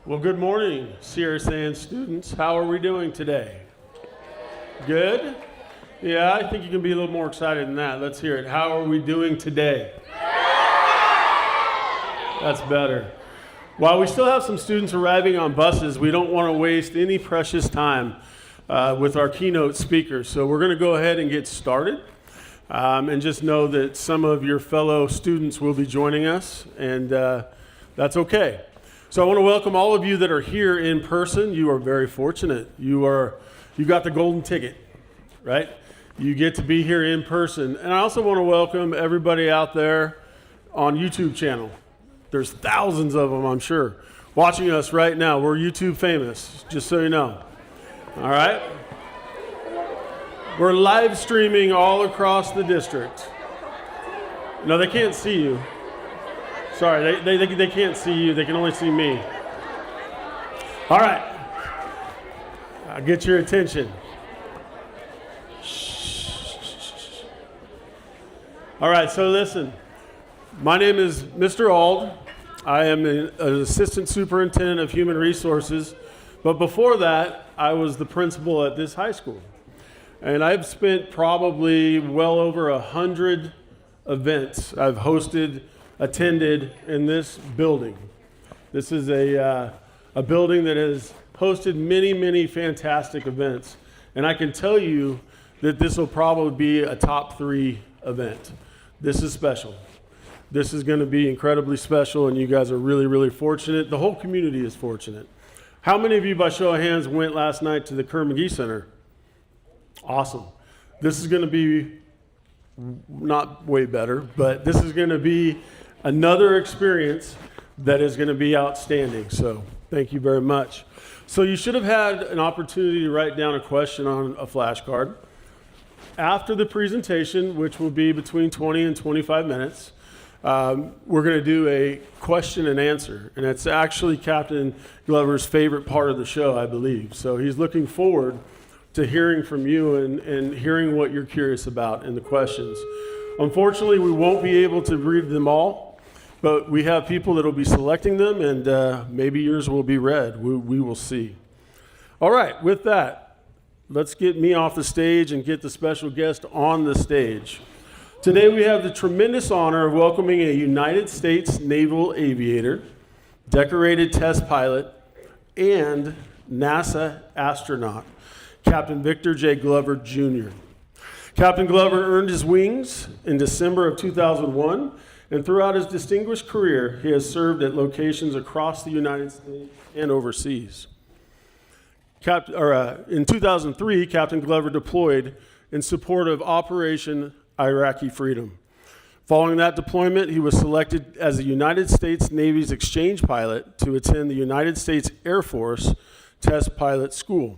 Well, good morning, Sierra Sands students. How are we doing today? Good? Yeah, I think you can be a little more excited than that. Let's hear it. How are we doing today? That's better. While we still have some students arriving on buses, we don't want to waste any precious time with our keynote speakers. So we're going to go ahead and get started. And just know that some of your fellow students will be joining us, and that's okay. So I want to welcome all of you that are here in person. You are very fortunate. You got the golden ticket, right? You get to be here in person. And I also want to welcome everybody out there on YouTube channel. There's thousands of them, I'm sure, watching us right now. We're YouTube famous, just so you know. All right? We're live streaming all across the district. No, they can't see you. Sorry, they can't see you. They can only see me. All right. I'll get your attention. All right, so listen. My name is Mr. Auld. I am an assistant superintendent of human resources. But before that, I was the principal at this high school. And I've spent probably well over 100 events I've hosted, attended in this building. This is a building that has hosted many, many fantastic events. And I can tell you that this will probably be a top 3 event. This is special. This is going to be incredibly special, and you guys are really, really fortunate. The whole community is fortunate. How many of you, by show of hands, went last night to the Kerr McGee Center? Awesome. This is going to be not way better, but this is going to be another experience that is going to be outstanding. So thank you very much. So you should have had an opportunity to write down a question on a flashcard. After the presentation, which will be between 20 and 25 minutes, we're going to do a question and answer. And it's actually Captain Glover's favorite part of the show, I believe. So he's looking forward to hearing from you and hearing what you're curious about in the questions. Unfortunately, we won't be able to read them all, but we have people that will be selecting them, and maybe yours will be read. We will see. All right, with that, let's get me off the stage and get the special guest on the stage. Today we have the tremendous honor of welcoming a United States Naval aviator, decorated test pilot, and NASA astronaut, Captain Victor J. Glover, Jr. Captain Glover earned his wings in December of 2001, and throughout his distinguished career, he has served at locations across the United States and overseas. In 2003, Captain Glover deployed in support of Operation Iraqi Freedom. Following that deployment, he was selected as the United States Navy's exchange pilot to attend the United States Air Force Test Pilot School.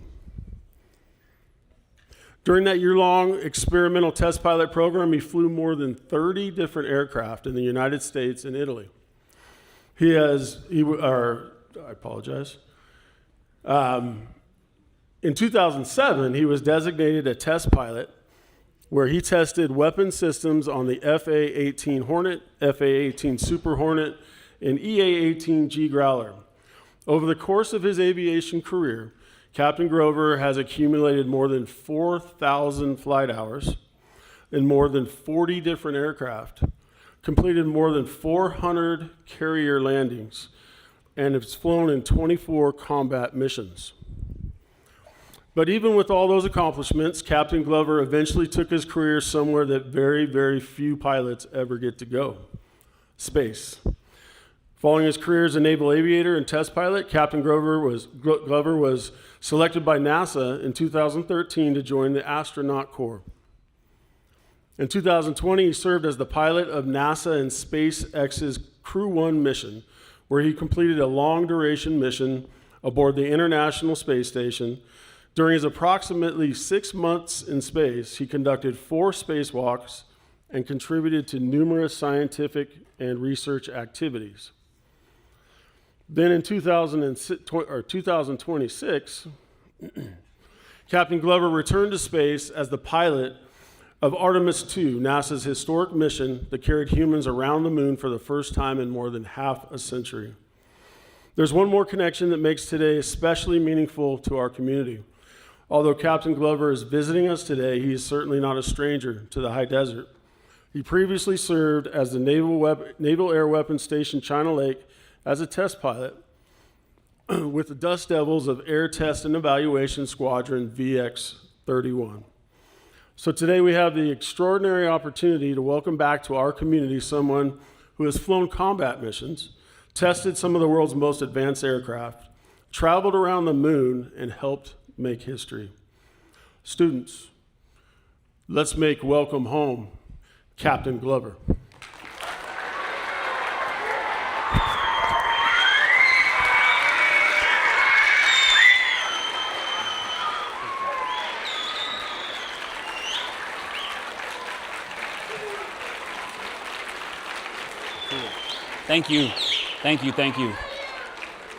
During that year-long experimental test pilot program, he flew more than 30 different aircraft in the United States and Italy. In 2007, he was designated a test pilot where he tested weapon systems on the FA-18 Hornet, FA-18 Super Hornet, and EA-18G Growler. Over the course of his aviation career, Captain Glover has accumulated more than 4,000 flight hours in more than 40 different aircraft, completed more than 400 carrier landings, and has flown in 24 combat missions. But even with all those accomplishments, Captain Glover eventually took his career somewhere that very, very few pilots ever get to go: space. Following his career as a naval aviator and test pilot, Captain Glover was selected by NASA in 2013 to join the Astronaut Corps. In 2020, he served as the pilot of NASA and SpaceX's Crew 1 mission, where he completed a long-duration mission aboard the International Space Station. During his approximately 6 months in space, he conducted 4 spacewalks and contributed to numerous scientific and research activities. Then in 2026, Captain Glover returned to space as the pilot of Artemis II, NASA's historic mission that carried humans around the moon for the first time in more than half a century. There's one more connection that makes today especially meaningful to our community. Although Captain Glover is visiting us today, he is certainly not a stranger to the high desert. He previously served as the Naval Air Weapons Station China Lake as a test pilot with the Dust Devils of Air Test and Evaluation Squadron VX-31. So today we have the extraordinary opportunity to welcome back to our community someone who has flown combat missions, tested some of the world's most advanced aircraft, traveled around the moon, and helped make history. Students, let's make welcome home Captain Glover. Thank you. Thank you. Thank you.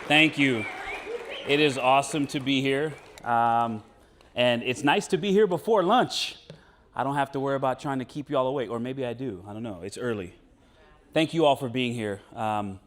Thank you. It is awesome to be here. And it's nice to be here before lunch. I don't have to worry about trying to keep you all awake, or maybe I do. I don't know. It's early. Thank you all for being here. I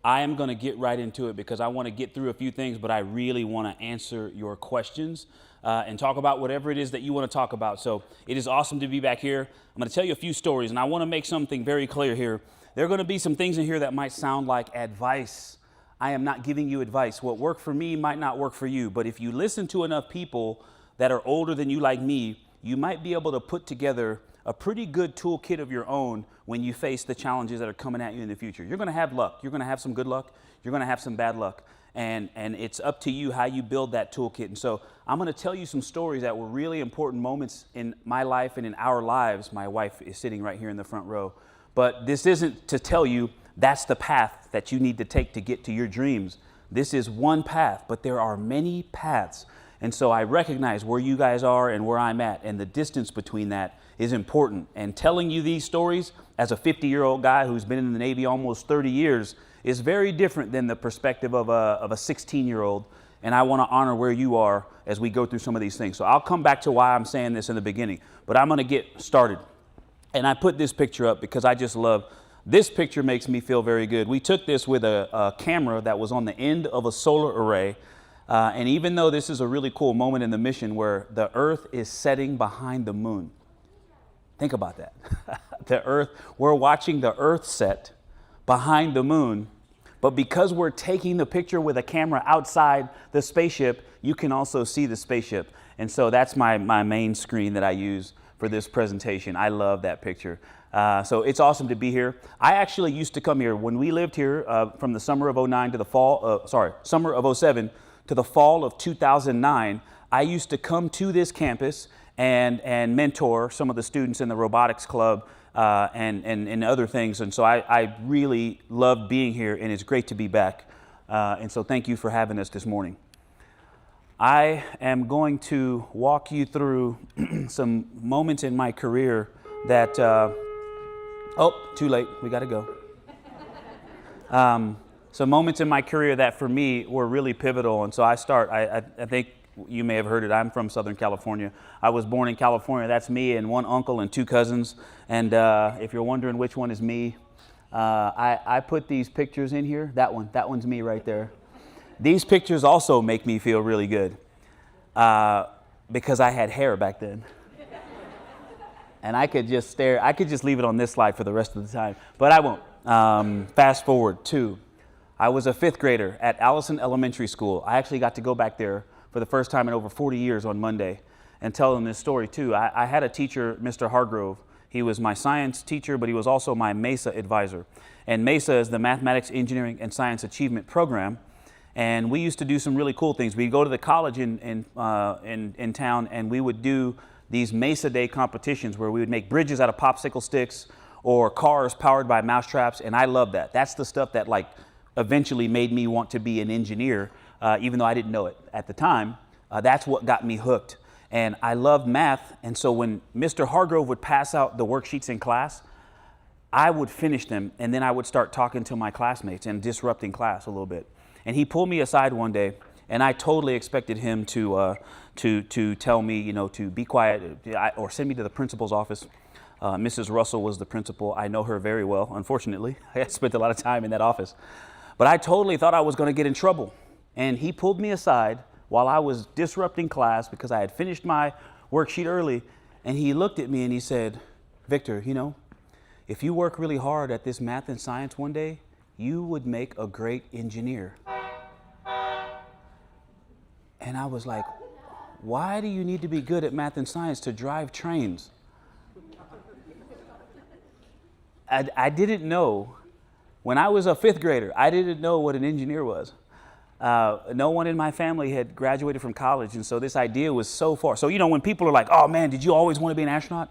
am going to get right into it because I want to get through a few things, but I really want to answer your questions and talk about whatever it is that you want to talk about. So it is awesome to be back here. I'm going to tell you a few stories, and I want to make something very clear here. There are going to be some things in here that might sound like advice. I am not giving you advice. What worked for me might not work for you, but if you listen to enough people that are older than you like me, you might be able to put together a pretty good toolkit of your own when you face the challenges that are coming at you in the future. You're going to have luck. You're going to have some good luck. You're going to have some bad luck. And it's up to you how you build that toolkit. And so I'm going to tell you some stories that were really important moments in my life and in our lives. My wife is sitting right here in the front row. But this isn't to tell you that's the path that you need to take to get to your dreams. This is one path, but there are many paths. And so I recognize where you guys are and where I'm at, and the distance between that is important. And telling you these stories as a 50-year-old guy who's been in the Navy almost 30 years is very different than the perspective of a 16-year-old. And I want to honor where you are as we go through some of these things. So I'll come back to why I'm saying this in the beginning, but I'm going to get started. And I put this picture up because I just love, this picture makes me feel very good. We took this with a camera that was on the end of a solar array. And even though this is a really cool moment in the mission where the Earth is setting behind the moon. Think about that. The Earth, we're watching the Earth set behind the moon. But because we're taking the picture with a camera outside the spaceship, you can also see the spaceship. And so that's my main screen that I use for this presentation. I love that picture. So it's awesome to be here. I actually used to come here when we lived here from the summer of '09 to the summer of '07 to the fall of 2009. I used to come to this campus and mentor some of the students in the robotics club and other things. And so I really loved being here, and it's great to be back. And so thank you for having us this morning. I am going to walk you through some moments in my career that, oh, too late, we gotta go. Some moments in my career that for me were really pivotal. And so I think you may have heard it, I'm from Southern California. I was born in California, that's me and one uncle and two cousins. And if you're wondering which one is me, I put these pictures in here, that one's me right there. These pictures also make me feel really good because I had hair back then. And I could just leave it on this slide for the rest of the time, but I won't. Fast forward to, I was a fifth grader at Allison Elementary School. I actually got to go back there for the first time in over 40 years on Monday and tell them this story too. I had a teacher, Mr. Hargrove. He was my science teacher, but he was also my MESA advisor. And MESA is the Mathematics, Engineering, and Science Achievement Program. And we used to do some really cool things. We'd go to the college in town, and we would do these Mesa Day competitions where we would make bridges out of popsicle sticks or cars powered by mousetraps, and I love that. That's the stuff that like eventually made me want to be an engineer, even though I didn't know it at the time. That's what got me hooked. And I loved math, and so when Mr. Hargrove would pass out the worksheets in class, I would finish them, and then I would start talking to my classmates and disrupting class a little bit. And he pulled me aside one day, and I totally expected him to tell me, to be quiet or send me to the principal's office. Mrs. Russell was the principal. I know her very well, unfortunately. I spent a lot of time in that office. But I totally thought I was going to get in trouble. And he pulled me aside while I was disrupting class because I had finished my worksheet early. And he looked at me and he said, Victor, you know, if you work really hard at this math and science one day, you would make a great engineer. And I was like, why do you need to be good at math and science to drive trains? I didn't know. When I was a fifth grader, I didn't know what an engineer was. No one in my family had graduated from college, and so this idea was so far. So, you know, when people are like, oh man, did you always want to be an astronaut?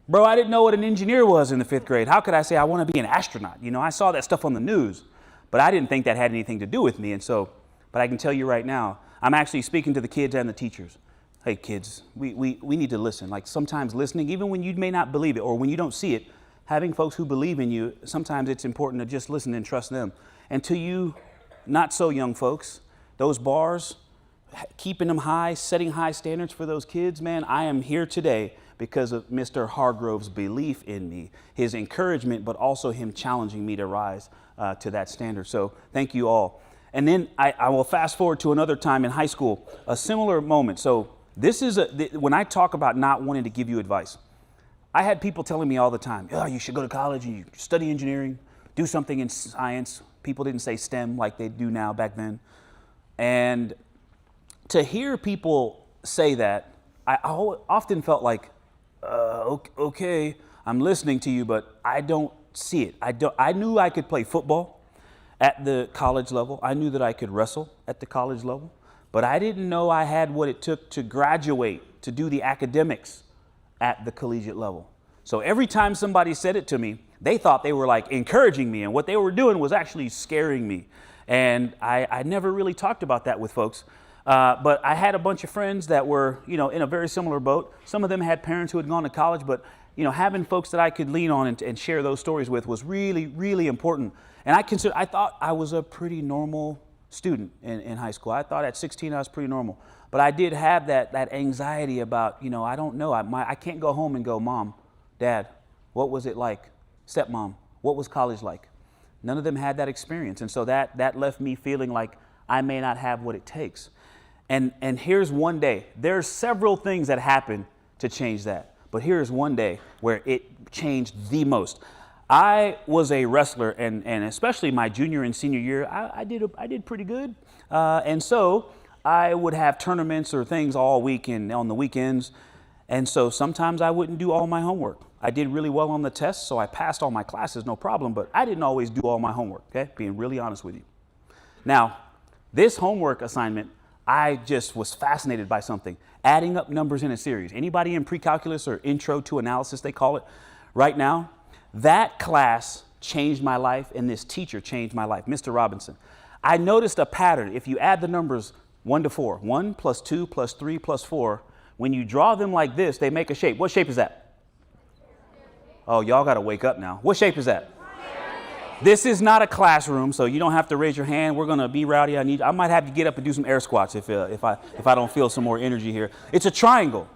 Bro, I didn't know what an engineer was in the fifth grade. How could I say I want to be an astronaut? You know, I saw that stuff on the news, but I didn't think that had anything to do with me. And so, but I can tell you right now, I'm actually speaking to the kids and the teachers. Hey kids, we need to listen. Like sometimes listening, even when you may not believe it or when you don't see it, having folks who believe in you, sometimes it's important to just listen and trust them. And to you, not so young folks, those bars, keeping them high, setting high standards for those kids, man, I am here today because of Mr. Hargrove's belief in me, his encouragement, but also him challenging me to rise to that standard. So thank you all. And then I will fast forward to another time in high school, a similar moment. So this is, when I talk about not wanting to give you advice, I had people telling me all the time, oh, you should go to college, you study engineering, do something in science. People didn't say STEM like they do now back then. And to hear people say that, I often felt like, okay, I'm listening to you, but I don't see it. I knew I could play football at the college level. I knew that I could wrestle at the college level, but I didn't know I had what it took to graduate, to do the academics at the collegiate level. So every time somebody said it to me, they thought they were like encouraging me, and what they were doing was actually scaring me. And I never really talked about that with folks. But I had a bunch of friends that were, you know, in a very similar boat. Some of them had parents who had gone to college, but, you know, having folks that I could lean on and share those stories with was really, really important. And I thought I was a pretty normal student in high school. I thought at 16 I was pretty normal. But I did have that anxiety about, you know, I don't know. I can't go home and go, Mom, Dad, what was it like? Stepmom, what was college like? None of them had that experience. And so that left me feeling like I may not have what it takes. And here's one day. There's several things that happened to change that. But here's one day where it changed the most. I was a wrestler, and especially my junior and senior year, I did pretty good. And so I would have tournaments or things all week and on the weekends. And so sometimes I wouldn't do all my homework. I did really well on the tests, so I passed all my classes, no problem, but I didn't always do all my homework, okay? Being really honest with you. Now, this homework assignment, I just was fascinated by something. Adding up numbers in a series. Anybody in pre-calculus or intro to analysis, they call it, right now? That class changed my life, and this teacher changed my life, Mr. Robinson. I noticed a pattern. If you add the numbers 1 to 4, 1 plus 2 plus 3 plus 4, when you draw them like this, they make a shape. What shape is that? Oh, y'all got to wake up now. What shape is that? This is not a classroom, so you don't have to raise your hand. We're going to be rowdy. I might have to get up and do some air squats if I don't feel some more energy here. It's a triangle.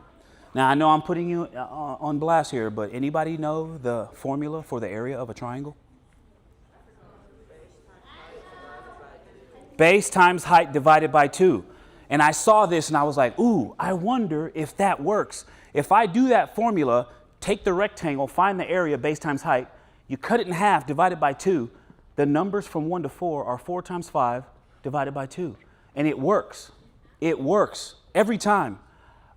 Now, I know I'm putting you on blast here, but anybody know the formula for the area of a triangle? Base times height divided by 2. And I saw this and I was like, ooh, I wonder if that works. If I do that formula, take the rectangle, find the area, base times height, you cut it in half, divided by 2, the numbers from 1 to 4 are 4 times 5 divided by 2. And it works. It works every time.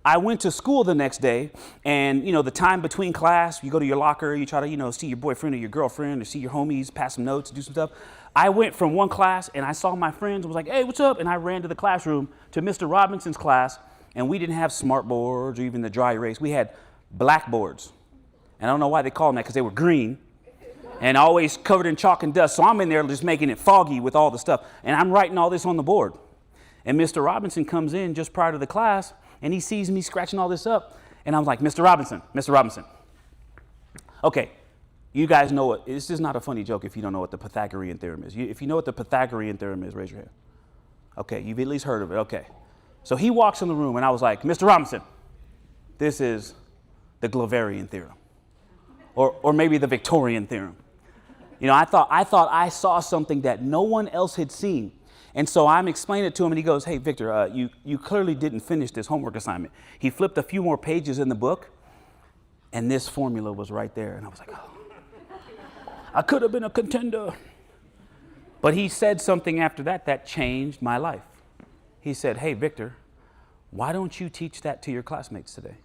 I went to school the next day, and, you know, the time between class, you go to your locker, you try to, you know, see your boyfriend or your girlfriend or see your homies, pass some notes, do some stuff. I went from one class, and I saw my friends and was like, hey, what's up? And I ran to the classroom to Mr. Robinson's class, and we didn't have smart boards or even the dry erase. We had blackboards. And I don't know why they call them that, because they were green and always covered in chalk and dust. So I'm in there just making it foggy with all the stuff. And I'm writing all this on the board. And Mr. Robinson comes in just prior to the class, and he sees me scratching all this up. And I'm like, Mr. Robinson. Okay, you guys know what, this is not a funny joke if you don't know what the Pythagorean theorem is. If you know what the Pythagorean theorem is, raise your hand. Okay, you've at least heard of it, okay. So he walks in the room, and I was like, Mr. Robinson, this is the Glaverian theorem. Or maybe the Victorian theorem. You know, I thought I saw something that no one else had seen. And so I'm explaining it to him, and he goes, hey, Victor, you clearly didn't finish this homework assignment. He flipped a few more pages in the book, and this formula was right there. And I was like, oh, I could have been a contender. But he said something after that changed my life. He said, hey, Victor, why don't you teach that to your classmates today?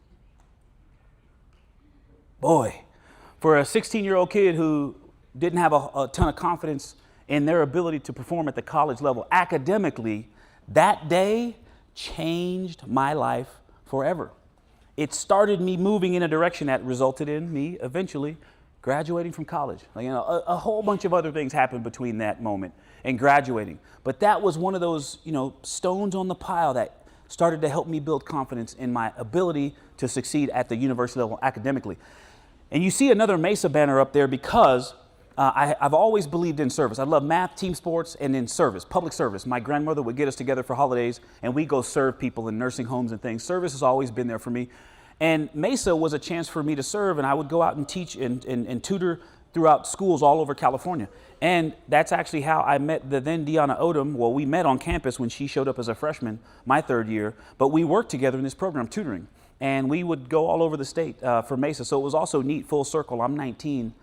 Boy, for a 16-year-old kid who didn't have a ton of confidence in their ability to perform at the college level academically, that day changed my life forever. It started me moving in a direction that resulted in me eventually graduating from college. Like, you know, a whole bunch of other things happened between that moment and graduating. But that was one of those, you know, stones on the pile that started to help me build confidence in my ability to succeed at the university level academically. And you see another Mesa banner up there because I've always believed in service. I love math, team sports, and in service, public service. My grandmother would get us together for holidays, and we go serve people in nursing homes and things. Service has always been there for me. And Mesa was a chance for me to serve, and I would go out and teach and tutor throughout schools all over California. And that's actually how I met the then Deanna Odom. Well, we met on campus when she showed up as a freshman my third year, but we worked together in this program, tutoring. And we would go all over the state for Mesa. So it was also neat, full circle. I'm 19,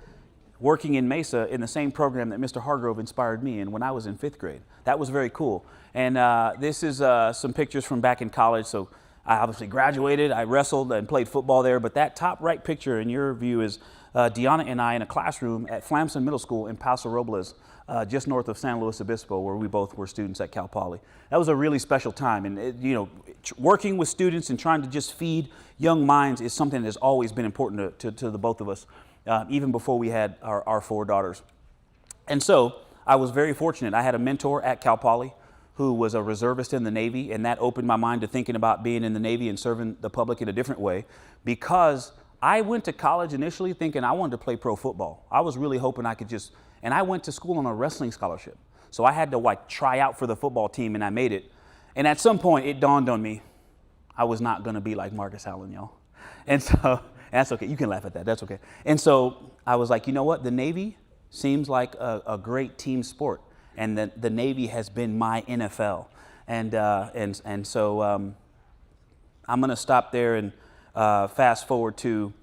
working in Mesa in the same program that Mr. Hargrove inspired me in when I was in 5th grade. That was very cool. And this is some pictures from back in college. So I obviously graduated, I wrestled and played football there, but that top right picture in your view is Deanna and I in a classroom at Flamson Middle School in Paso Robles, just north of San Luis Obispo, where we both were students at Cal Poly. That was a really special time, and you know, working with students and trying to just feed young minds is something that has always been important to the both of us, even before we had our 4 daughters. And so I was very fortunate. I had a mentor at Cal Poly who was a reservist in the Navy, and that opened my mind to thinking about being in the Navy and serving the public in a different way, because I went to college initially thinking I wanted to play pro football. I was really hoping I could and I went to school on a wrestling scholarship. So I had to like try out for the football team, and I made it. And at some point it dawned on me, I was not gonna be like Marcus Allen, y'all. And so, that's okay, you can laugh at that, that's okay. And so I was like, you know what, the Navy seems like a great team sport. And the Navy has been my NFL. And so I'm gonna stop there and fast forward to,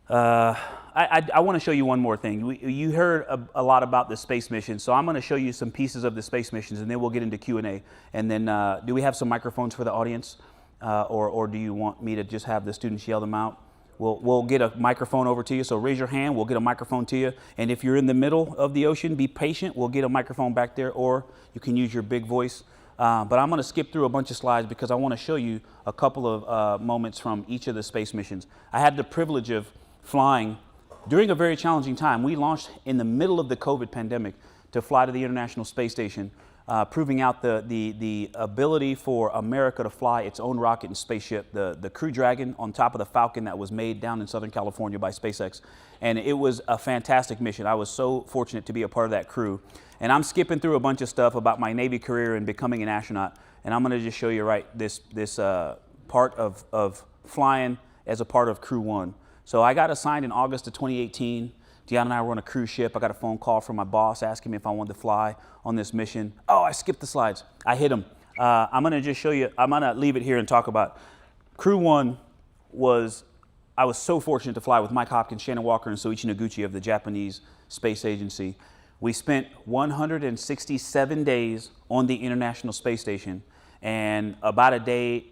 I wanna show you one more thing. You heard a lot about the space mission, so I'm gonna show you some pieces of the space missions, and then we'll get into Q&A. And then do we have some microphones for the audience? Or do you want me to just have the students yell them out? We'll get a microphone over to you, so raise your hand, we'll get a microphone to you. And if you're in the middle of the ocean, be patient, we'll get a microphone back there, or you can use your big voice. But I'm gonna skip through a bunch of slides because I wanna show you a couple of moments from each of the space missions. I had the privilege of flying during a very challenging time. We launched in the middle of the COVID pandemic to fly to the International Space Station, proving out the ability for America to fly its own rocket and spaceship, the Crew Dragon on top of the Falcon that was made down in Southern California by SpaceX. And it was a fantastic mission. I was so fortunate to be a part of that crew. And I'm skipping through a bunch of stuff about my Navy career and becoming an astronaut. And I'm gonna just show you this part of flying as a part of Crew 1. So I got assigned in August of 2018. Deanna and I were on a cruise ship. I got a phone call from my boss asking me if I wanted to fly on this mission. Oh, I skipped the slides. I hit them. I'm gonna just show you, I'm gonna leave it here and talk about Crew 1 I was so fortunate to fly with Mike Hopkins, Shannon Walker, and Soichi Noguchi of the Japanese Space Agency. We spent 167 days on the International Space Station and about a day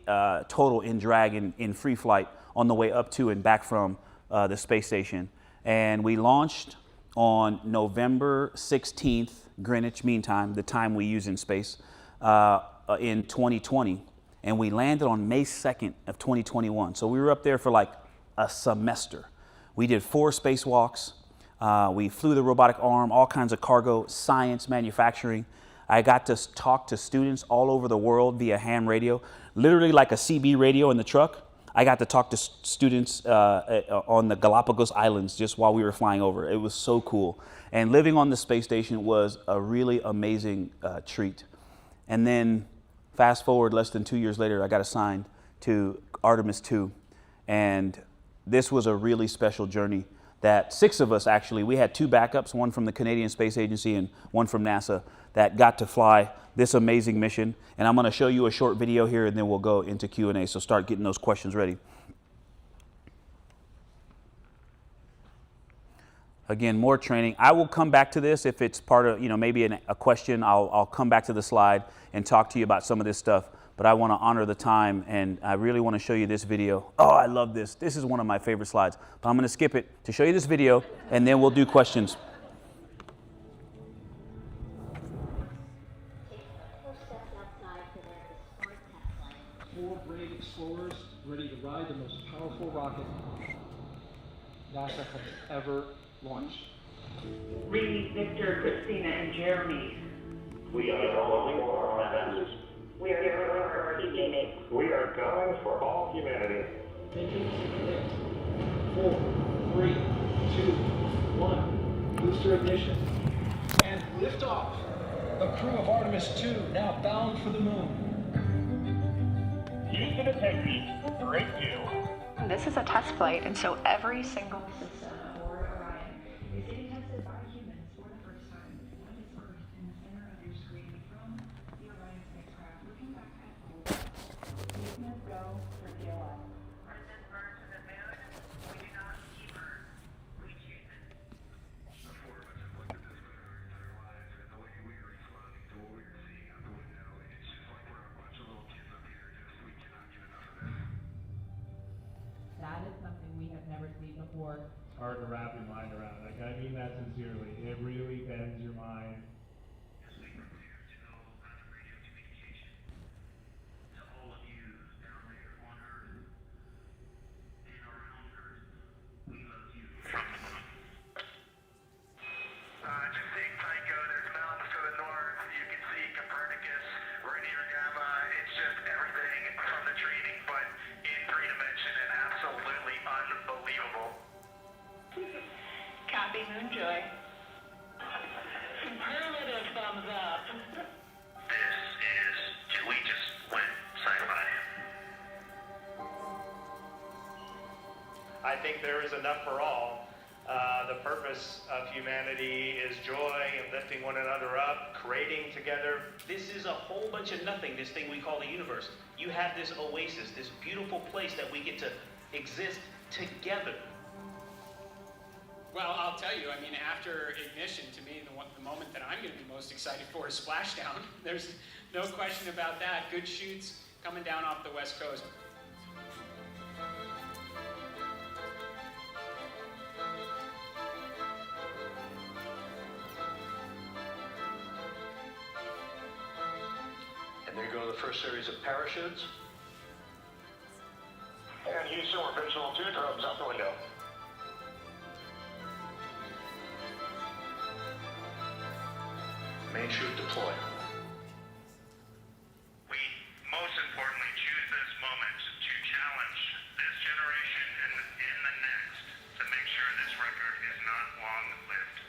total in drag in free flight on the way up to and back from the space station. And we launched on November 16th, Greenwich Mean Time, the time we use in space, in 2020. And we landed on May 2nd of 2021. So we were up there for like a semester. We did 4 spacewalks. We flew the robotic arm, all kinds of cargo, science, manufacturing. I got to talk to students all over the world via ham radio, literally like a CB radio in the truck. I got to talk to students on the Galapagos Islands just while we were flying over. It was so cool. And living on the space station was a really amazing treat. And then fast forward less than 2 years later, I got assigned to Artemis II. And this was a really special journey. that 6 of us actually, we had 2 backups, one from the Canadian Space Agency and one from NASA, that got to fly this amazing mission. And I'm going to show you a short video here, and then we'll go into Q&A. So start getting those questions ready. Again, more training. I will come back to this if it's part of, maybe a question. I'll come back to the slide and talk to you about some of this stuff. But I want to honor the time, and I really want to show you this video. Oh, I love this. This is one of my favorite slides. But I'm going to skip it to show you this video, and then we'll do questions. Four brave explorers ready to ride the most powerful rocket NASA has ever launched. Reed, Victor, Christina, and Jeremy. We are going for our message. We are here for our teammates. We are going for all humanity. Engines ignited. 4, 3, 2, 1. Booster ignition. And liftoff. The crew of Artemis II now bound for the moon. Houston to Texas. Great deal. This is a test flight, and so every single system aboard Orion is getting tested by humans for the first time. What is Earth in the center of your screen from the Orion spacecraft, looking back at Earth. Movement go for DLS. Present Earth to the moon. We do not keep Earth. We choose it. The 4 of us have looked at this for our entire lives, and the way we are responding to what we are seeing out the window, it's just like we're a bunch of little kids up here. We cannot get enough of this. That is something we have never seen before. It's hard to wrap your mind around. Like, I mean that sincerely. It really bends your mind. As we prepare to go out of radio communication, to all of you down there on Earth and around Earth, we love you from the moon. Just seeing Tycho, there's mountains to the north. You can see Copernicus, Rainier Gamma. It's just everything from the training, but in 3-dimension and absolutely unbelievable. Copy Moonjoy. Superlative thumbs up. This is We Just Went Sci-Fi. I think there is enough for all. The purpose of humanity is joy and lifting one another up, creating together. This is a whole bunch of nothing, this thing we call the universe. You have this oasis, this beautiful place that we get to exist together. Well, I'll tell you, I mean, after ignition, to me, the moment that I'm going to be most excited for is splashdown. There's no question about that. Good shoots coming down off the West Coast. And there go the first series of parachutes. And Houston, we're pitching on 2 drums out the window. Main chute deployed. We most importantly choose this moment to challenge this generation and in the next to make sure this record is not long-lived.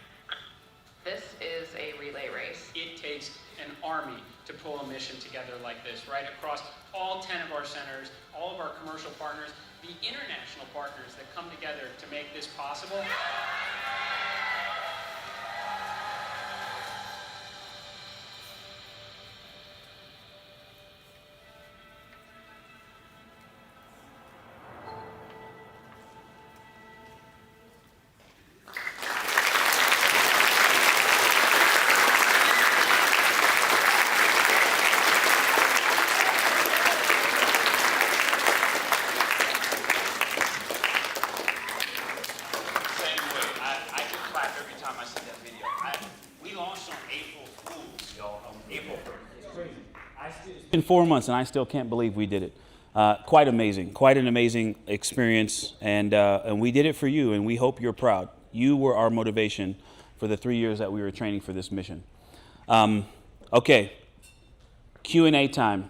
This is a relay race. It takes an army to pull a mission together like this, right across all 10 of our centers, all of our commercial partners, the international partners that come together to make this possible. It's been 4 months, and I still can't believe we did it. Quite amazing, quite an amazing experience, and we did it for you, and we hope you're proud. You were our motivation for the 3 years that we were training for this mission. Okay, Q&A time,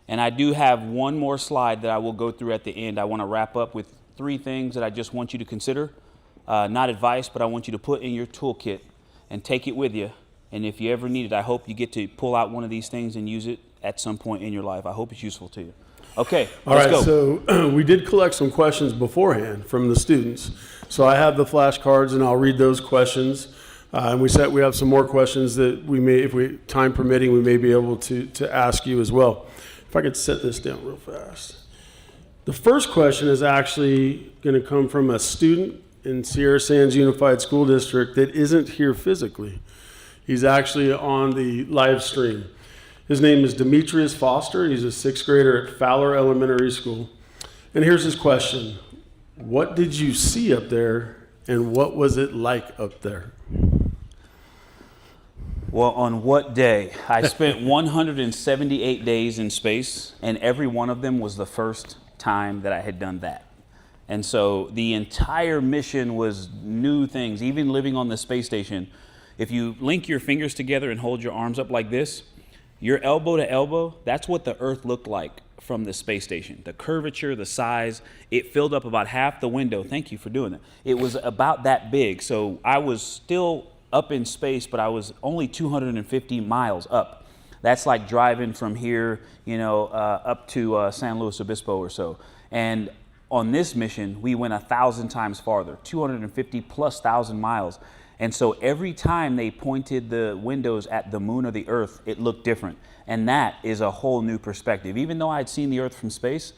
and I do have one more slide that I will go through at the end. I want to wrap up with 3 things that I just want you to consider. Not advice, but I want you to put in your toolkit and take it with you. And if you ever need it, I hope you get to pull out one of these things and use it at some point in your life. I hope it's useful to you. Okay, All let's right, go. so we did collect some questions beforehand from the students. So I have the flashcards, and I'll read those questions. And we have some more questions that we may, if we time permitting, we may be able to ask you as well. If I could set this down real fast. The first question is actually going to come from a student in Sierra Sands Unified School District that isn't here physically. He's actually on the live stream. His name is Demetrius Foster. He's a sixth grader at Fowler Elementary School. And here's his question. What did you see up there, and what was it like up there? Well, on what day? I spent 178 days in space, and every one of them was the first time that I had done that. And so the entire mission was new things. Even living on the space station, if you link your fingers together and hold your arms up like this, your elbow to elbow, that's what the Earth looked like from the space station. The curvature, the size, it filled up about half the window. Thank you for doing that. It was about that big. So I was still up in space, but I was only 250 miles up. That's like driving from here, up to San Luis Obispo or so. And on this mission, we went 1,000 times farther, 250 plus thousand miles. And so every time they pointed the windows at the moon or the Earth, it looked different. And that is a whole new perspective. Even though I had seen the Earth from space,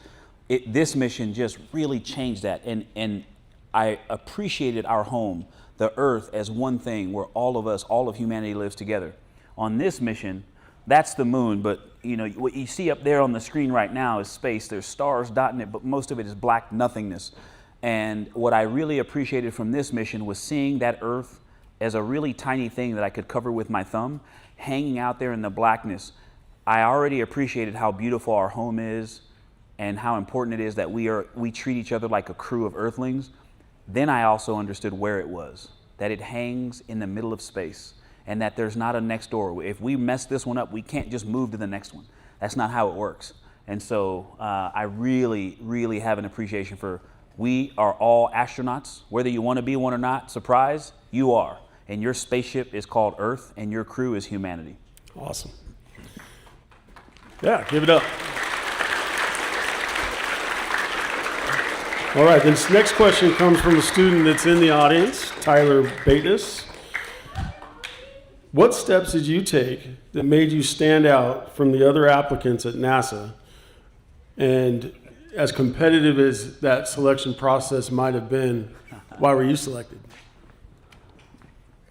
this mission just really changed that. And I appreciated our home, the Earth, as one thing where all of us, all of humanity lives together. On this mission, that's the moon, but what you see up there on the screen right now is space. There's stars dotting it, but most of it is black nothingness. And what I really appreciated from this mission was seeing that Earth as a really tiny thing that I could cover with my thumb, hanging out there in the blackness. I already appreciated how beautiful our home is and how important it is that we treat each other like a crew of Earthlings. Then I also understood where it was, that it hangs in the middle of space and that there's not a next door. If we mess this one up, we can't just move to the next one. That's not how it works. And so I really, really have an appreciation for, we are all astronauts, whether you want to be one or not. Surprise, you are. And your spaceship is called Earth, and your crew is humanity. Awesome. Yeah, give it up. All right, this next question comes from a student that's in the audience, Tyler Bates. What steps did you take that made you stand out from the other applicants at NASA? And as competitive as that selection process might have been, why were you selected?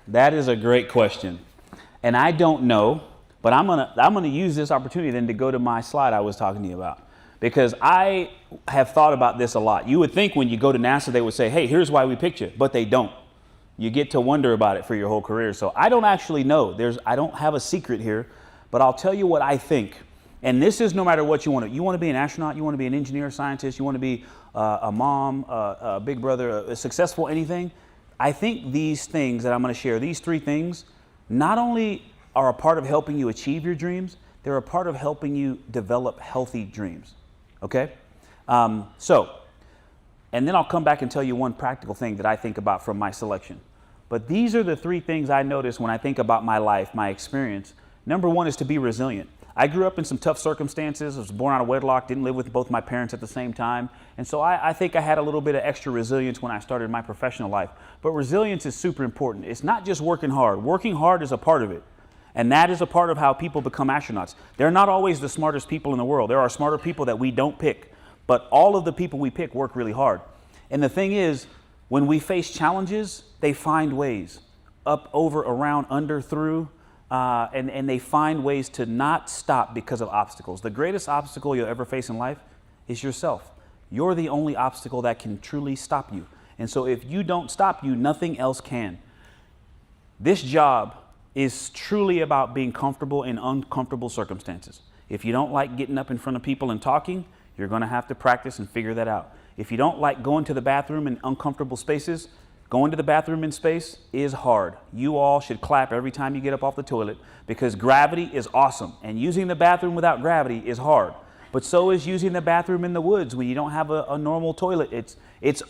That is a great question. And I don't know, but I'm gonna use this opportunity then to go to my slide I was talking to you about. Because I have thought about this a lot. You would think when you go to NASA, they would say, hey, here's why we picked you, but they don't. You get to wonder about it for your whole career. So I don't actually know. I don't have a secret here, but I'll tell you what I think. And this is no matter what you want to. You want to be an astronaut, you want to be an engineer, scientist, you want to be a mom, a big brother, a successful anything. I think these things that I'm going to share, these three things, not only are a part of helping you achieve your dreams, they're a part of helping you develop healthy dreams. Okay? And then I'll come back and tell you one practical thing that I think about from my selection. But these are the three things I notice when I think about my life, my experience. Number one is to be resilient. I grew up in some tough circumstances. I was born out of wedlock, didn't live with both my parents at the same time. And so I think I had a little bit of extra resilience when I started my professional life. But resilience is super important. It's not just working hard. Working hard is a part of it. And that is a part of how people become astronauts. They're not always the smartest people in the world. There are smarter people that we don't pick. But all of the people we pick work really hard. And the thing is, when we face challenges, they find ways. Up, over, around, under, through. And they find ways to not stop because of obstacles. The greatest obstacle you'll ever face in life is yourself. You're the only obstacle that can truly stop you. And so if you don't stop you, nothing else can. This job is truly about being comfortable in uncomfortable circumstances. If you don't like getting up in front of people and talking, you're going to have to practice and figure that out. If you don't like going to the bathroom in uncomfortable spaces, going to the bathroom in space is hard. You all should clap every time you get up off the toilet because gravity is awesome. And using the bathroom without gravity is hard. But so is using the bathroom in the woods when you don't have a normal toilet. It's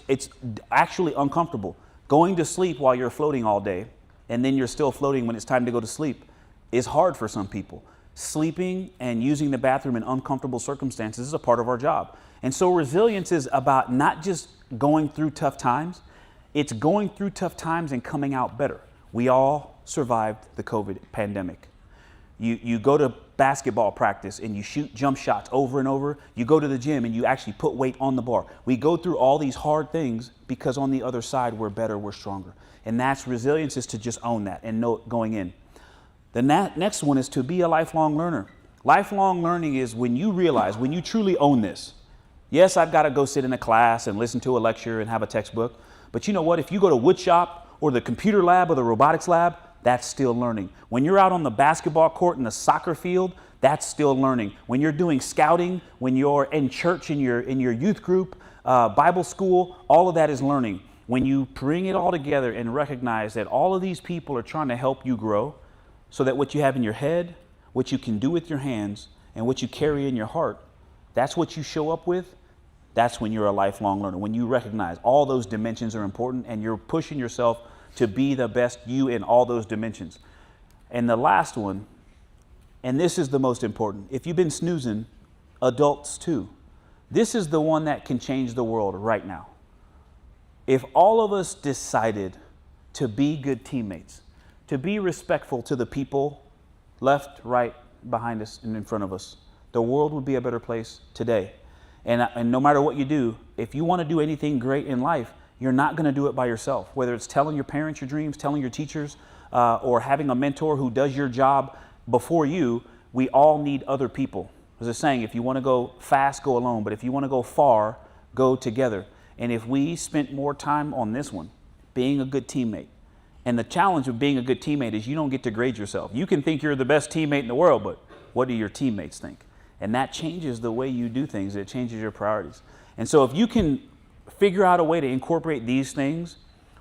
actually uncomfortable. Going to sleep while you're floating all day and then you're still floating when it's time to go to sleep is hard for some people. sleeping and using the bathroom in uncomfortable circumstances is a part of our job. And so resilience is about not just going through tough times, it's going through tough times and coming out better. We all survived the COVID pandemic. You go to basketball practice and you shoot jump shots over and over. You go to the gym and you actually put weight on the bar. We go through all these hard things because on the other side, we're better, we're stronger. And that's resilience, is to just own that and know it going in. The next one is to be a lifelong learner. Lifelong learning is when you realize, when you truly own this. Yes, I've got to go sit in a class and listen to a lecture and have a textbook. But you know what? If you go to wood shop or the computer lab or the robotics lab, that's still learning. When you're out on the basketball court in the soccer field, that's still learning. When you're doing scouting, when you're in church, in your youth group, Bible school, all of that is learning. When you bring it all together and recognize that all of these people are trying to help you grow, so that what you have in your head, what you can do with your hands, and what you carry in your heart, that's what you show up with, that's when you're a lifelong learner. When you recognize all those dimensions are important and you're pushing yourself to be the best you in all those dimensions. And the last one, and this is the most important, if you've been snoozing, adults too. This is the one that can change the world right now. If all of us decided to be good teammates, to be respectful to the people left, right, behind us, and in front of us, the world would be a better place today. And no matter what you do, if you want to do anything great in life, you're not going to do it by yourself. Whether it's telling your parents your dreams, telling your teachers, or having a mentor who does your job before you, we all need other people. There's a saying, if you want to go fast, go alone. But if you want to go far, go together. And if we spent more time on this one, being a good teammate, and the challenge of being a good teammate is you don't get to grade yourself. You can think you're the best teammate in the world, but what do your teammates think? And that changes the way you do things. It changes your priorities. And so if you can figure out a way to incorporate these things,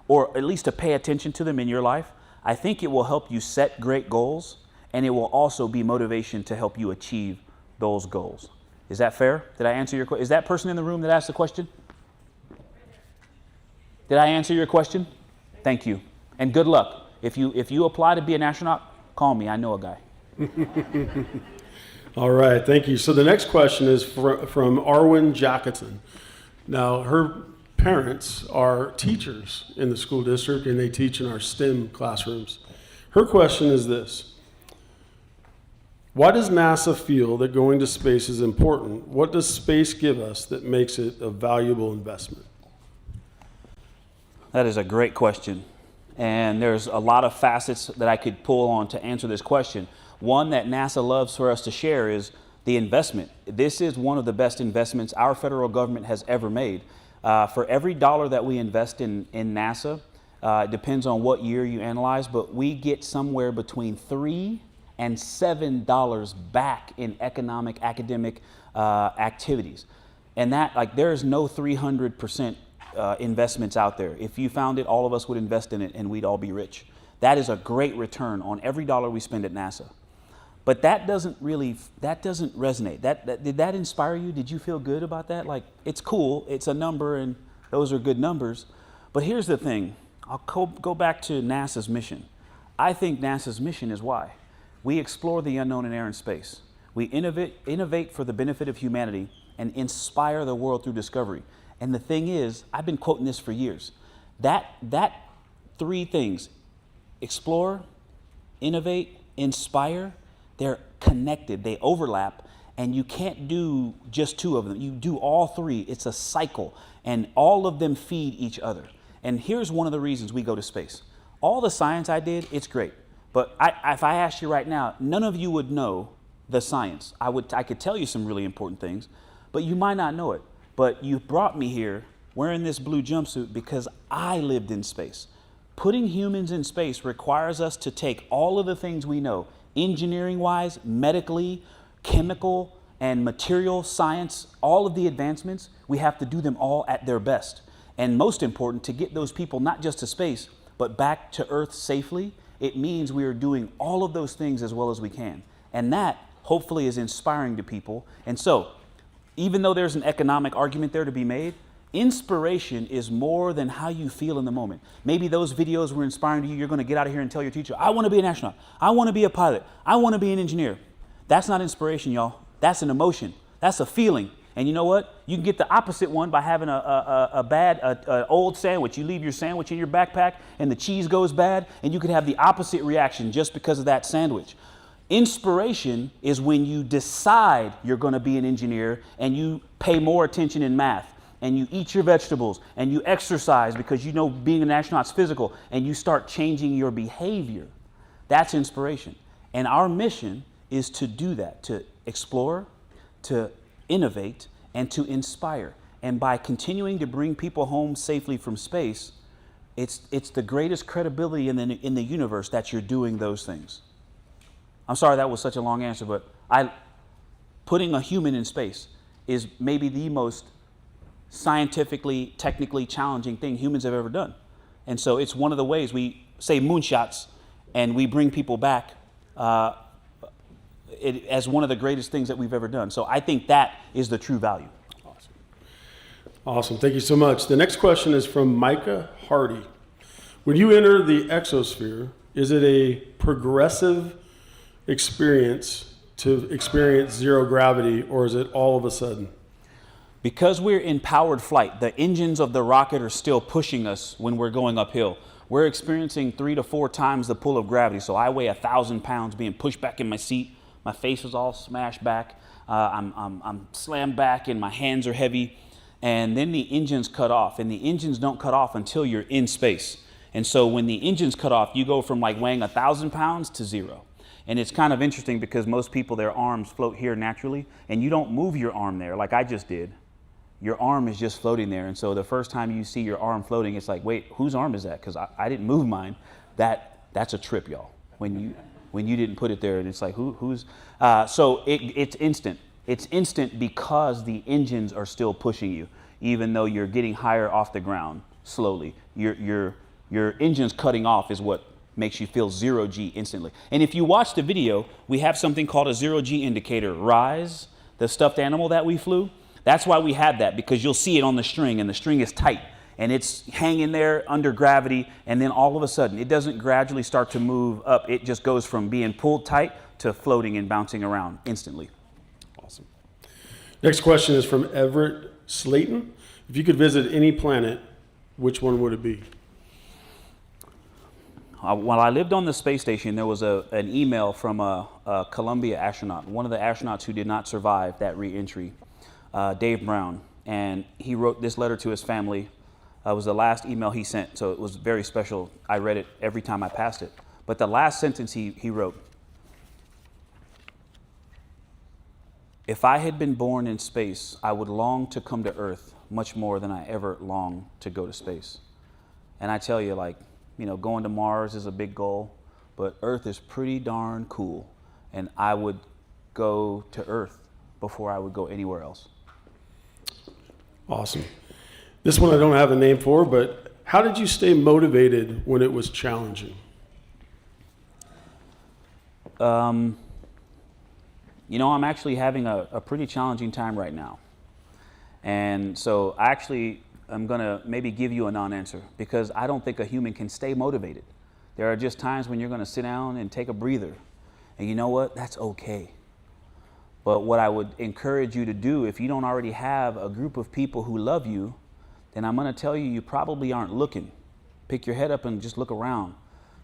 or at least to pay attention to them in your life, I think it will help you set great goals, and it will also be motivation to help you achieve those goals. Is that fair? Did I answer your question? Is that person in the room that asked the question? Did I answer your question? Thank you. And good luck. If you apply to be an astronaut, call me. I know a guy. All right, thank you. So the next question is from Arwen Jackson. Now, her parents are teachers in the school district, and they teach in our STEM classrooms. Her question is this: why does NASA feel that going to space is important? What does space give us that makes it a valuable investment? That is a great question. And there's a lot of facets that I could pull on to answer this question. One that NASA loves for us to share is the investment. This is one of the best investments our federal government has ever made. For every dollar that we invest in NASA, it depends on what year you analyze, but we get somewhere between $3 and $7 back in economic, academic activities. And that, like, there's no 300% investments out there. If you found it, all of us would invest in it and we'd all be rich. That is a great return on every dollar we spend at NASA. But that doesn't resonate. Did that inspire you? Did you feel good about that? Like, it's cool, it's a number, and those are good numbers. But here's the thing. I'll go back to NASA's mission. I think NASA's mission is why. We explore the unknown in air and space. We innovate for the benefit of humanity and inspire the world through discovery. And the thing is, I've been quoting this for years. That three things, explore, innovate, inspire, they're connected, they overlap, and you can't do just two of them. You do all three. It's a cycle, and all of them feed each other. And here's one of the reasons we go to space. All the science I did, it's great. But if I asked you right now, none of you would know the science. I could tell you some really important things, but you might not know it. But you brought me here wearing this blue jumpsuit because I lived in space. Putting humans in space requires us to take all of the things we know, engineering-wise, medically, chemical, and material science, all of the advancements, we have to do them all at their best. And most important, to get those people not just to space, but back to Earth safely, it means we are doing all of those things as well as we can. And that, hopefully, is inspiring to people. And so, even though there's an economic argument there to be made, inspiration is more than how you feel in the moment. Maybe those videos were inspiring to you. You're going to get out of here and tell your teacher, I want to be an astronaut. I want to be a pilot. I want to be an engineer. That's not inspiration, y'all. That's an emotion. That's a feeling. And you know what? You can get the opposite one by having a old sandwich. You leave your sandwich in your backpack and the cheese goes bad, and you could have the opposite reaction just because of that sandwich. Inspiration is when you decide you're going to be an engineer and you pay more attention in math and you eat your vegetables and you exercise because you know being an astronaut's physical and you start changing your behavior. That's inspiration. And our mission is to do that, to explore, to innovate, and to inspire. And by continuing to bring people home safely from space, it's the greatest credibility in the universe that you're doing those things. I'm sorry that was such a long answer, but putting a human in space is maybe the most scientifically, technically challenging thing humans have ever done. And so it's one of the ways we say moonshots and we bring people back as one of the greatest things that we've ever done. So I think that is the true value. Awesome. Awesome. Thank you so much. The next question is from Micah Hardy. When you enter the exosphere, is it a progressive experience to experience zero gravity, or is it all of a sudden? Because we're in powered flight, the engines of the rocket are still pushing us when we're going uphill. We're experiencing 3 to 4 times the pull of gravity. So I weigh 1,000 pounds being pushed back in my seat. My face is all smashed back. I'm slammed back and my hands are heavy. And then the engines cut off. And the engines don't cut off until you're in space. And so when the engines cut off, you go from like weighing 1,000 pounds to 0. And it's kind of interesting because most people, their arms float here naturally. And you don't move your arm there like I just did. Your arm is just floating there. And so the first time you see your arm floating, it's like, wait, whose arm is that? Because I didn't move mine. That's a trip, y'all. When you didn't put it there, and it's like, who's? So it's instant. It's instant because the engines are still pushing you, even though you're getting higher off the ground slowly. Your engines cutting off is what makes you feel 0 G instantly. And if you watch the video, we have something called a 0 G indicator. Rise, the stuffed animal that we flew, that's why we have that, because you'll see it on the string, and the string is tight. And it's hanging there under gravity, and then all of a sudden, it doesn't gradually start to move up. It just goes from being pulled tight to floating and bouncing around instantly. Awesome. Next question is from Everett Slayton. If you could visit any planet, which one would it be? While I lived on the space station, there was an email from a Columbia astronaut, one of the astronauts who did not survive that re-entry, Dave Brown. And he wrote this letter to his family. It was the last email he sent, so it was very special. I read it every time I passed it. But the last sentence he wrote, "If I had been born in space, I would long to come to Earth much more than I ever long to go to space." And I tell you, like, going to Mars is a big goal, but Earth is pretty darn cool. And I would go to Earth before I would go anywhere else. Awesome. This one I don't have a name for, but how did you stay motivated when it was challenging? I'm actually having a pretty challenging time right now. And so I'm going to maybe give you a non-answer, because I don't think a human can stay motivated. There are just times when you're going to sit down and take a breather. And you know what? That's okay. But what I would encourage you to do, if you don't already have a group of people who love you, then I'm going to tell you, you probably aren't looking. Pick your head up and just look around.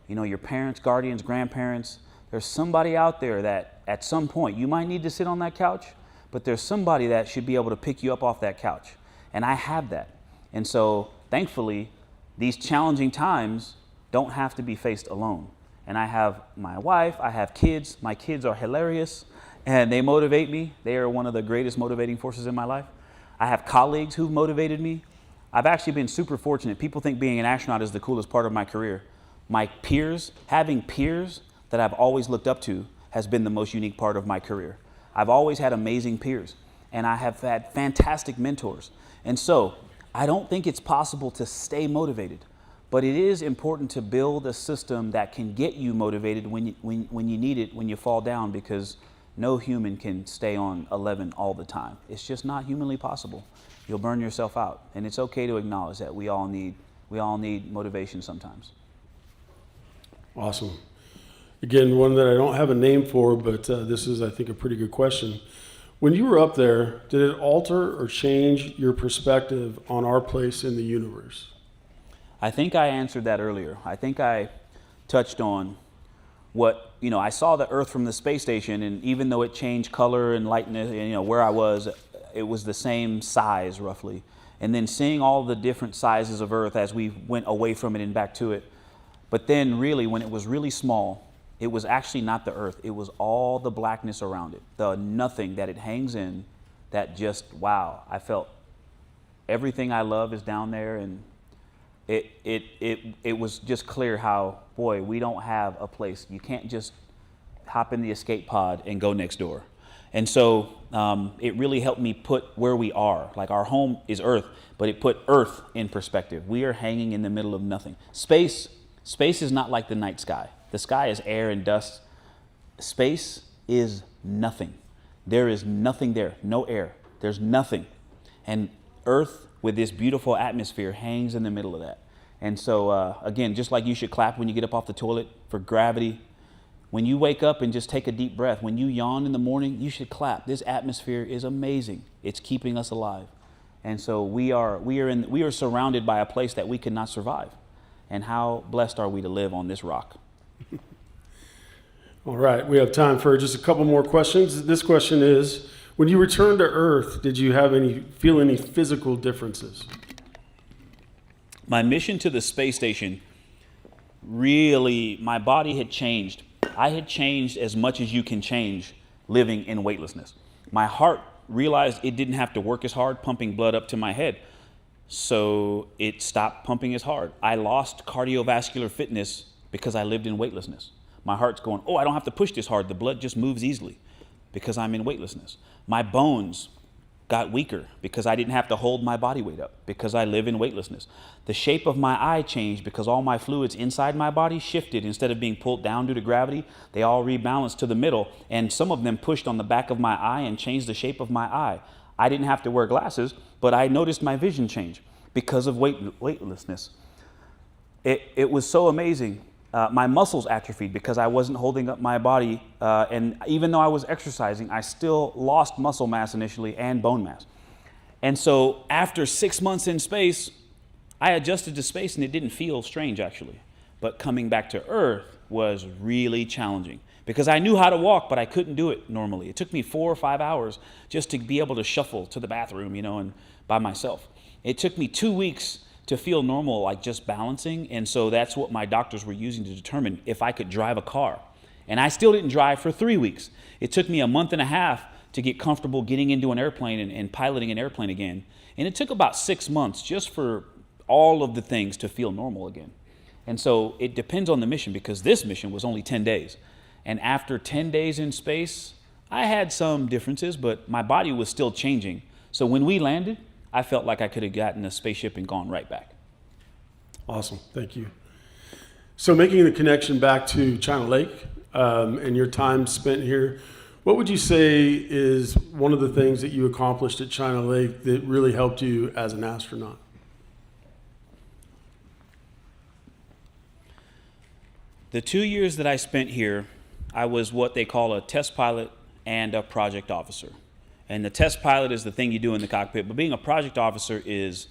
Your parents, guardians, grandparents. There's somebody out there that at some point, you might need to sit on that couch, but there's somebody that should be able to pick you up off that couch. And I have that. And so, thankfully, these challenging times don't have to be faced alone. And I have my wife, I have kids. My kids are hilarious, and they motivate me. They are one of the greatest motivating forces in my life. I have colleagues who've motivated me. I've actually been super fortunate. People think being an astronaut is the coolest part of my career. My peers, having peers that I've always looked up to, has been the most unique part of my career. I've always had amazing peers, and I have had fantastic mentors. And so, I don't think it's possible to stay motivated, but it is important to build a system that can get you motivated when you need it, when you fall down, because no human can stay on 11 all the time. It's just not humanly possible. You'll burn yourself out, and it's okay to acknowledge that we all need motivation sometimes. Awesome. Again, one that I don't have a name for, but this is, I think, a pretty good question. When you were up there, did it alter or change your perspective on our place in the universe? I think I answered that earlier. I think I touched on what, I saw the Earth from the space station, and even though it changed color and lightness, where I was, it was the same size roughly. And then seeing all the different sizes of Earth as we went away from it and back to it. But then really, when it was really small, it was actually not the Earth. It was all the blackness around it, the nothing that it hangs in, that just, wow, I felt everything I love is down there. And it was just clear how, boy, we don't have a place. You can't just hop in the escape pod and go next door. And so it really helped me put where we are. Like, our home is Earth, but it put Earth in perspective. We are hanging in the middle of nothing. Space is not like the night sky. The sky is air and dust. Space is nothing. There is nothing there, no air. There's nothing. And Earth, with this beautiful atmosphere, hangs in the middle of that. And so, again, just like you should clap when you get up off the toilet for gravity, when you wake up and just take a deep breath, when you yawn in the morning, you should clap. This atmosphere is amazing. It's keeping us alive. And so we are surrounded by a place that we could not survive. And how blessed are we to live on this rock? All right, we have time for just a couple more questions. This question is, when you returned to Earth, did you feel any physical differences? My mission to the space station, really, my body had changed. I had changed as much as you can change living in weightlessness. My heart realized it didn't have to work as hard pumping blood up to my head, so it stopped pumping as hard. I lost cardiovascular fitness because I lived in weightlessness. My heart's going, oh, I don't have to push this hard. The blood just moves easily because I'm in weightlessness. My bones got weaker because I didn't have to hold my body weight up because I live in weightlessness. The shape of my eye changed because all my fluids inside my body shifted. Instead of being pulled down due to gravity, they all rebalanced to the middle, and some of them pushed on the back of my eye and changed the shape of my eye. I didn't have to wear glasses, but I noticed my vision change because of weightlessness. It was so amazing. My muscles atrophied because I wasn't holding up my body, and even though I was exercising, I still lost muscle mass initially and bone mass. And so after 6 months in space, I adjusted to space and it didn't feel strange actually. But coming back to Earth was really challenging because I knew how to walk, but I couldn't do it normally. It took me 4 or 5 hours just to be able to shuffle to the bathroom, and by myself. It took me 2 weeks to feel normal, like just balancing. And so that's what my doctors were using to determine if I could drive a car. And I still didn't drive for 3 weeks. It took me a month and a half to get comfortable getting into an airplane and piloting an airplane again. And it took about 6 months just for all of the things to feel normal again. And so it depends on the mission, because this mission was only 10 days. And after 10 days in space, I had some differences, but my body was still changing. So when we landed, I felt like I could have gotten a spaceship and gone right back. Awesome, thank you. So making the connection back to China Lake and your time spent here, what would you say is one of the things that you accomplished at China Lake that really helped you as an astronaut? The 2 years that I spent here, I was what they call a test pilot and a project officer. And the test pilot is the thing you do in the cockpit, but being a project officer is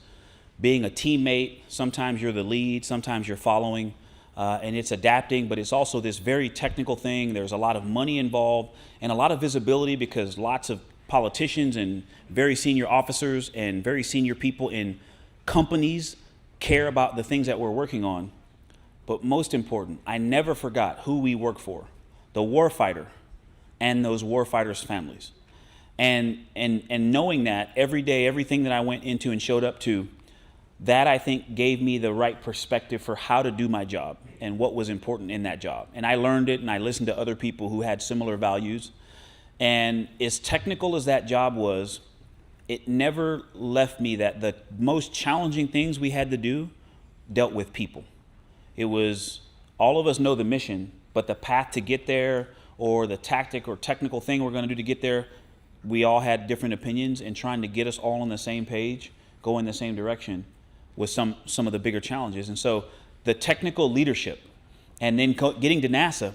being a teammate. Sometimes you're the lead, sometimes you're following, and it's adapting, but it's also this very technical thing. There's a lot of money involved and a lot of visibility because lots of politicians and very senior officers and very senior people in companies care about the things that we're working on. But most important, I never forgot who we work for, the warfighter and those warfighters' families. And knowing that every day, everything that I went into and showed up to, that I think gave me the right perspective for how to do my job and what was important in that job. And I learned it, and I listened to other people who had similar values. And as technical as that job was, it never left me that the most challenging things we had to do dealt with people. It was, all of us know the mission, but the path to get there, or the tactic or technical thing we're going to do to get there, we all had different opinions, and trying to get us all on the same page, go in the same direction, was some of the bigger challenges. And so the technical leadership, and then getting to NASA,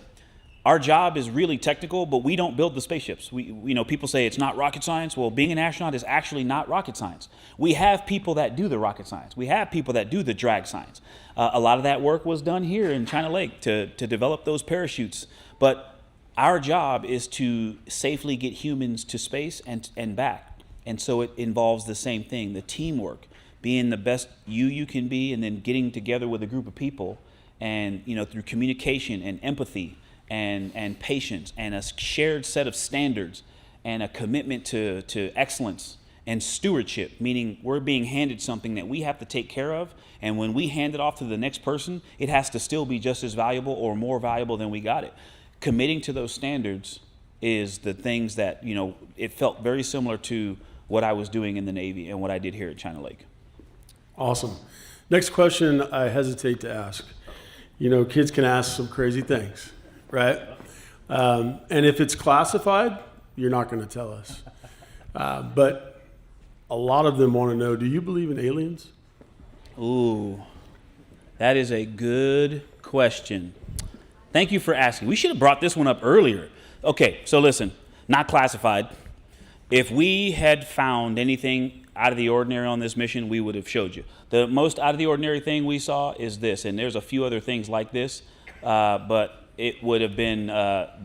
our job is really technical, but we don't build the spaceships. People say it's not rocket science. Well, being an astronaut is actually not rocket science. We have people that do the rocket science. We have people that do the drag science. A lot of that work was done here in China Lake to develop those parachutes. But our job is to safely get humans to space and back. And so it involves the same thing, the teamwork, being the best you can be, and then getting together with a group of people, and through communication and empathy and patience and a shared set of standards and a commitment to excellence and stewardship, meaning we're being handed something that we have to take care of, and when we hand it off to the next person, it has to still be just as valuable or more valuable than we got it. Committing to those standards is the things that, it felt very similar to what I was doing in the Navy and what I did here at China Lake. Awesome. Next question I hesitate to ask. Kids can ask some crazy things, right? And if it's classified, you're not going to tell us. But a lot of them want to know, do you believe in aliens? Ooh, that is a good question. Thank you for asking. We should have brought this one up earlier. Okay, so listen, not classified. If we had found anything out of the ordinary on this mission, we would have showed you. The most out of the ordinary thing we saw is this, and there's a few other things like this, but it would have been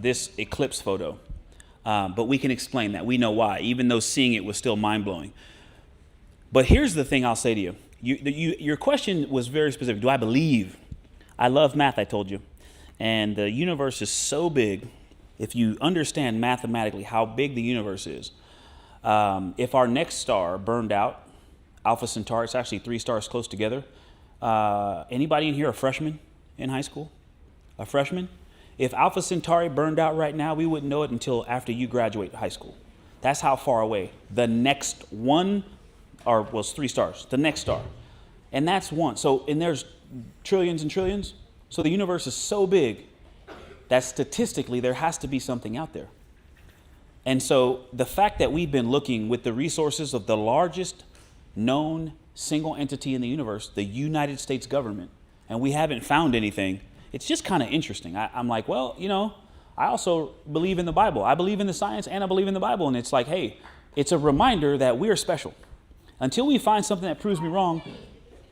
this eclipse photo. But we can explain that. We know why, even though seeing it was still mind-blowing. But here's the thing I'll say to you. Your question was very specific. Do I believe? I love math, I told you. And the universe is so big, if you understand mathematically how big the universe is, if our next star burned out, Alpha Centauri, it's actually 3 stars close together. Anybody in here a freshman in high school? A freshman? If Alpha Centauri burned out right now, we wouldn't know it until after you graduate high school. That's how far away. The next one, was 3 stars, the next star. And that's one. So, and there's trillions and trillions. So the universe is so big that statistically there has to be something out there. And so the fact that we've been looking with the resources of the largest known single entity in the universe, the United States government, and we haven't found anything, it's just kind of interesting. I'm like, well, I also believe in the Bible. I believe in the science and I believe in the Bible. And it's like, hey, it's a reminder that we're special. Until we find something that proves me wrong,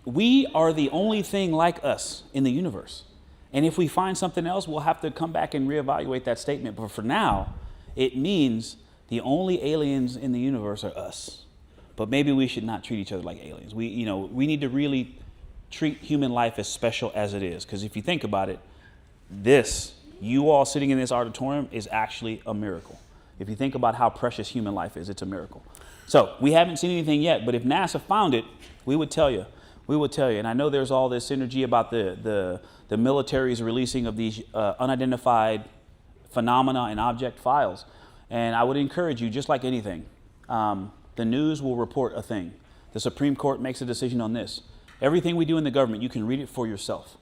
we are the only thing like us in the universe. And if we find something else, we'll have to come back and reevaluate that statement. But for now, it means the only aliens in the universe are us. But maybe we should not treat each other like aliens. We need to really treat human life as special as it is. Because if you think about it, you all sitting in this auditorium is actually a miracle. If you think about how precious human life is, it's a miracle. So we haven't seen anything yet, but if NASA found it, we would tell you. We would tell you. And I know there's all this energy about the military's releasing of these unidentified phenomena and object files. And I would encourage you, just like anything, the news will report a thing. The Supreme Court makes a decision on this. Everything we do in the government, you can read it for yourself.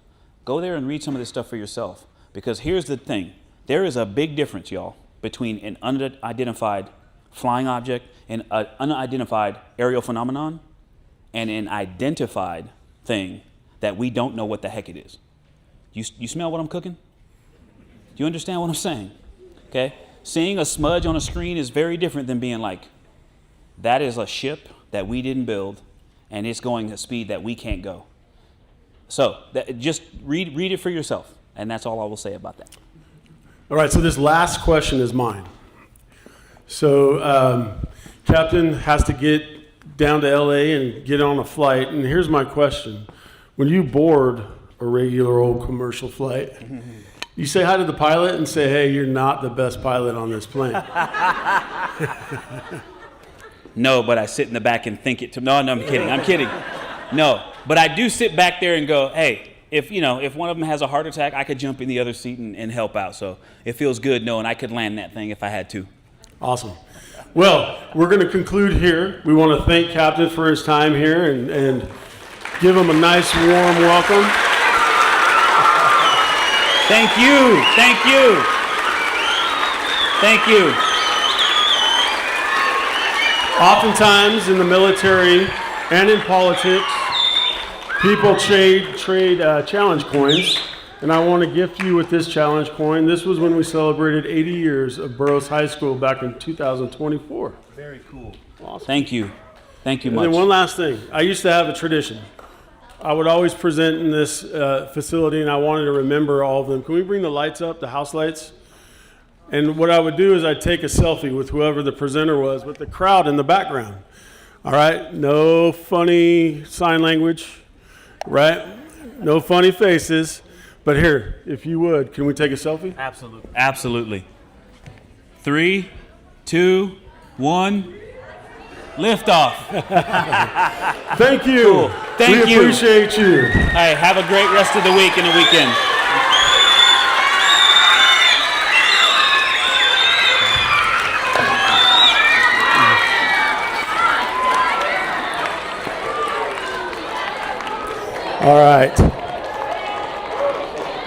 Go there and read some of this stuff for yourself. Because here's the thing. There is a big difference, y'all, between an unidentified flying object, an unidentified aerial phenomenon, and an identified thing that we don't know what the heck it is. You smell what I'm cooking? Do you understand what I'm saying? Okay? Seeing a smudge on a screen is very different than being like, that is a ship that we didn't build, and it's going at a speed that we can't go. So just read it for yourself, and that's all I will say about that. All right, so this last question is mine. So Captain has to get down to LA and get on a flight, and here's my question. When you board a regular old commercial flight, you say hi to the pilot and say, hey, you're not the best pilot on this plane. No, but I sit in the back and think it. No, I'm kidding. No, but I do sit back there and go, hey, if one of them has a heart attack, I could jump in the other seat and help out. So it feels good knowing I could land that thing if I had to. Awesome. Well, we're going to conclude here. We want to thank Captain for his time here and give him a nice warm welcome. Thank you. Thank you. Thank you. Oftentimes in the military and in politics, people trade challenge coins, and I want to gift you with this challenge coin. This was when we celebrated 80 years of Burroughs High School back in 2024. Very cool. Awesome. Thank you. Thank you And much. then one last thing. I used to have a tradition. I would always present in this facility, and I wanted to remember all of them. Can we bring the lights up, the house lights? And what I would do is I'd take a selfie with whoever the presenter was, with the crowd in the background. All right? No funny sign language, right? No funny faces. But here, if you would, can we take a selfie? Absolutely. Absolutely. 3, 2, 1. Lift off. Thank you. Cool. Thank we you. appreciate you. All right, have a great rest of the week and the weekend. All right.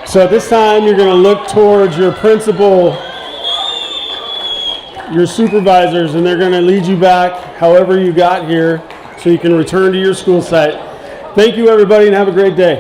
So at this time, you're going to look towards your principal, your supervisors, and they're going to lead you back however you got here so you can return to your school site. Thank you, everybody, and have a great day.